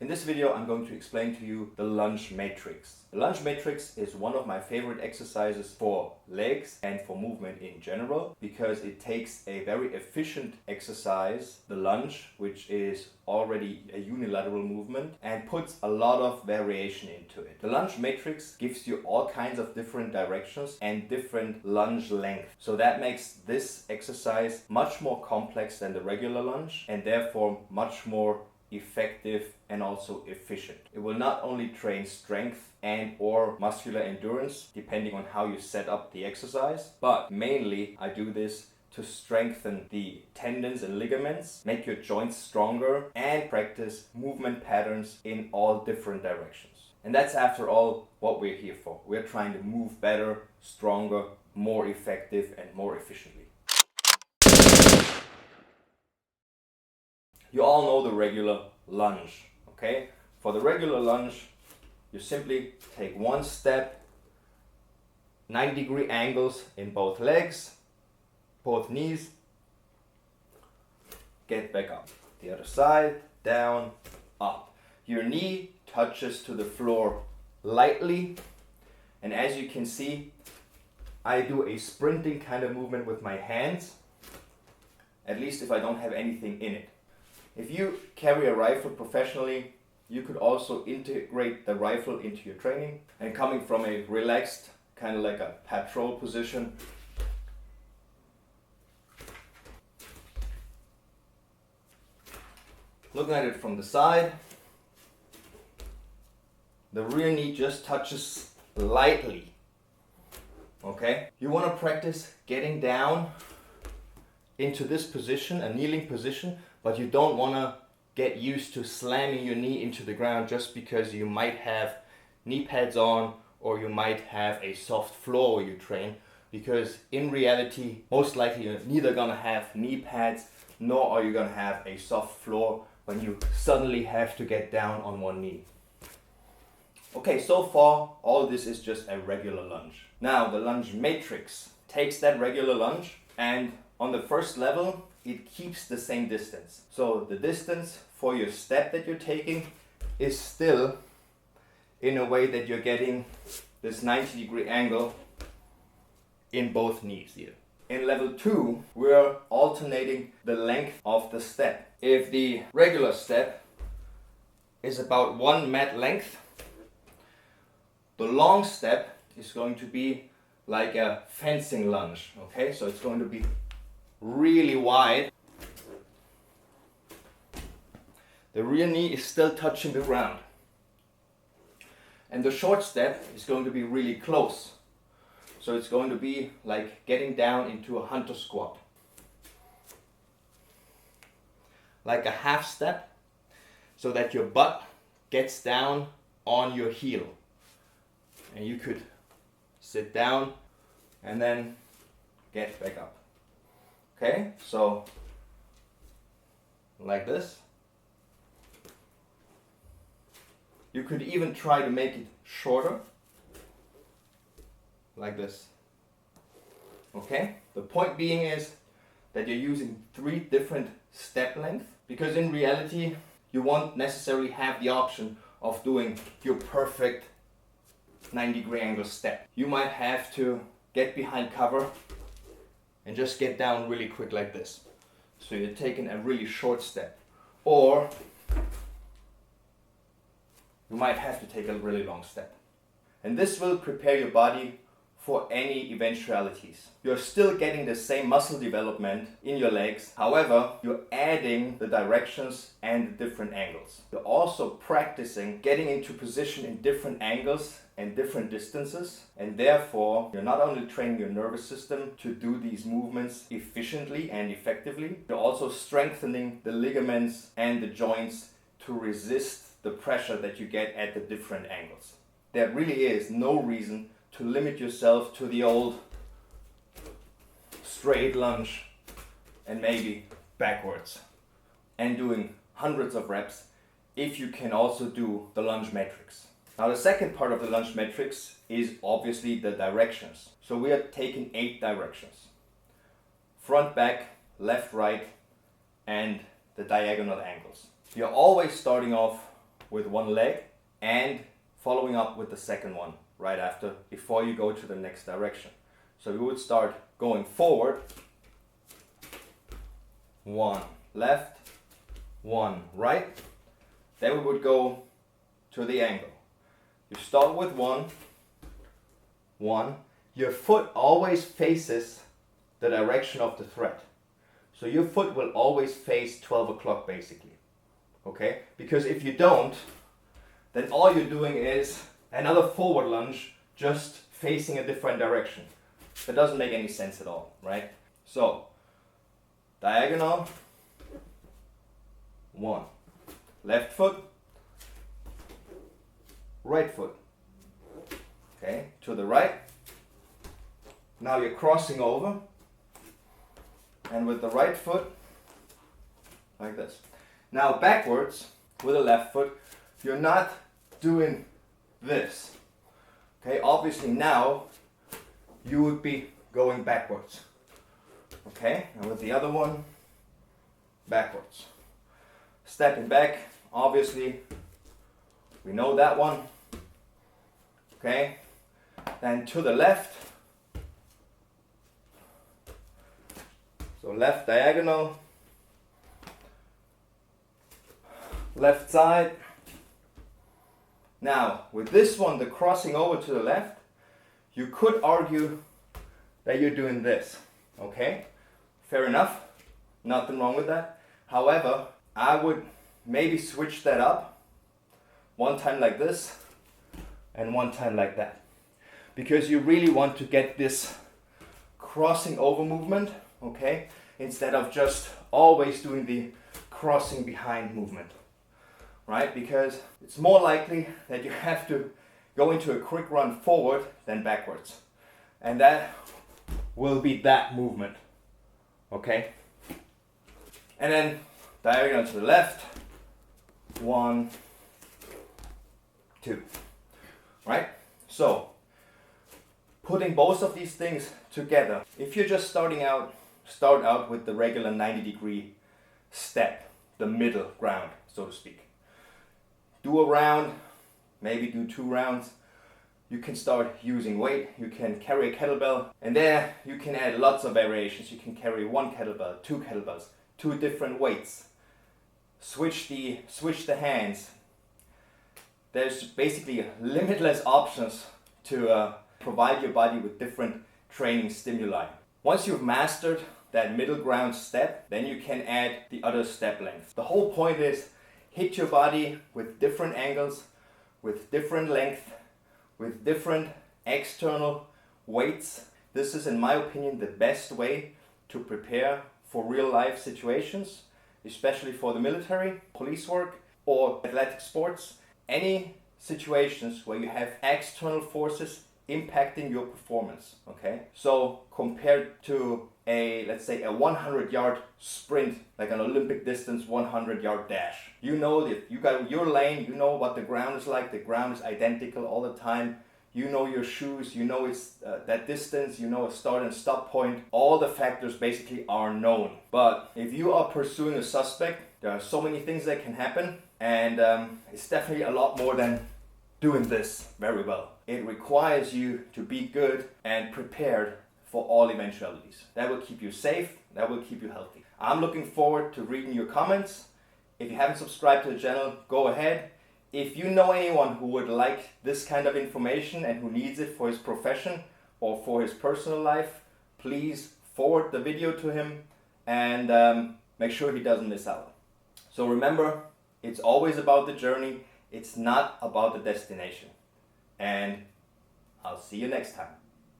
In this video, I'm going to explain to you the Lunge Matrix. The Lunge Matrix is one of my favorite exercises for legs and for movement in general because it takes a very efficient exercise, the lunge, which is already a unilateral movement, and puts a lot of variation into it. The Lunge Matrix gives you all kinds of different directions and different lunge length. So that makes this exercise much more complex than the regular lunge and therefore much more effective and also efficient. It will not only train strength and or muscular endurance depending on how you set up the exercise, but mainly I do this to strengthen the tendons and ligaments, make your joints stronger, and practice movement patterns in all different directions. And that's after all what we're here for. We're trying to move better, stronger, more effective and more efficiently. You all know the regular lunge, okay? For the regular lunge, you simply take one step, 90-degree angles in both legs, both knees, get back up. The other side, down, up. Your knee touches to the floor lightly, and as you can see, I do a sprinting kind of movement with my hands, at least if I don't have anything in it. If you carry a rifle professionally, you could also integrate the rifle into your training, and coming from a relaxed, kind of like a patrol position, looking at it from the side, the rear knee just touches lightly, okay? You want to practice getting down into this position, a kneeling position, but you don't want to get used to slamming your knee into the ground just because you might have knee pads on or you might have a soft floor where you train, because in reality, most likely you're neither going to have knee pads nor are you going to have a soft floor when you suddenly have to get down on one knee. Okay, so far all this is just a regular lunge. Now the Lunge Matrix takes that regular lunge and on the first level, it keeps the same distance. So the distance for your step that you're taking is still in a way that you're getting this 90-degree angle in both knees here. In level 2, we're alternating the length of the step. If the regular step is about 1 mat length, the long step is going to be like a fencing lunge, okay? So it's going to be really wide. The rear knee is still touching the ground. And the short step is going to be really close. So it's going to be like getting down into a hunter squat. Like a half step, so that your butt gets down on your heel. And you could sit down and then get back up. Okay, so like this. You could even try to make it shorter, like this. Okay, the point being is that you're using 3 different step lengths, because in reality you won't necessarily have the option of doing your perfect 90-degree angle step. You might have to get behind cover and just get down really quick like this. So you're taking a really short step. Or you might have to take a really long step. And this will prepare your body for any eventualities. You're still getting the same muscle development in your legs. However, you're adding the directions and the different angles. You're also practicing getting into position in different angles and different distances. And therefore, you're not only training your nervous system to do these movements efficiently and effectively, you're also strengthening the ligaments and the joints to resist the pressure that you get at the different angles. There really is no reason to limit yourself to the old straight lunge and maybe backwards and doing hundreds of reps if you can also do the Lunge Matrix. Now the second part of the Lunge Matrix is obviously the directions. So we are taking 8 directions. Front, back, left, right, and the diagonal angles. You're always starting off with one leg and following up with the second one right after, before you go to the next direction. So we would start going forward, 1 left, 1 right, then we would go to the angle. You start with 1, your foot always faces the direction of the thread. So your foot will always face 12 o'clock basically, okay? Because if you don't, then all you're doing is another forward lunge just facing a different direction. That doesn't make any sense at all, right? So, diagonal, 1, left foot, right foot, okay, to the right. Now you're crossing over, and with the right foot, like this. Now backwards, with the left foot, you're not doing this. Okay, obviously now you would be going backwards. Okay, and with the other one, backwards. Stepping back, obviously, we know that one. Okay, then to the left. So left diagonal, left side. Now, with this one, the crossing over to the left, you could argue that you're doing this, okay? Fair enough, nothing wrong with that. However, I would maybe switch that up, one time like this, and one time like that. Because you really want to get this crossing over movement, okay? Instead of just always doing the crossing behind movement. Right? Because it's more likely that you have to go into a quick run forward than backwards. And that will be that movement. Okay? And then diagonal to the left. 1, 2. Right? So, putting both of these things together. If you're just starting out, start out with the regular 90-degree step, the middle ground, so to speak. Do a round, maybe do 2 rounds. You can start using weight. You can carry a kettlebell, and there you can add lots of variations. You can carry 1 kettlebell, 2 kettlebells, 2 different weights. Switch the hands. There's basically limitless options to provide your body with different training stimuli. Once you've mastered that middle ground step, then you can add the other step length. The whole point is hit your body with different angles, with different length, with different external weights. This is, in my opinion, the best way to prepare for real life situations, especially for the military, police work, or athletic sports. Any situations where you have external forces impacting your performance, okay? So compared to let's say a 100-yard sprint, like an Olympic distance 100-yard dash. You know that you got your lane, you know what the ground is like, the ground is identical all the time. You know your shoes, you know it's that distance, you know a start and stop point. All the factors basically are known. But if you are pursuing a suspect, there are so many things that can happen, and it's definitely a lot more than doing this very well. It requires you to be good and prepared for all eventualities. That will keep you safe, that will keep you healthy. I'm looking forward to reading your comments. If you haven't subscribed to the channel, go ahead. If you know anyone who would like this kind of information and who needs it for his profession or for his personal life, please forward the video to him and make sure he doesn't miss out. So remember, it's always about the journey. It's not about the destination. And I'll see you next time.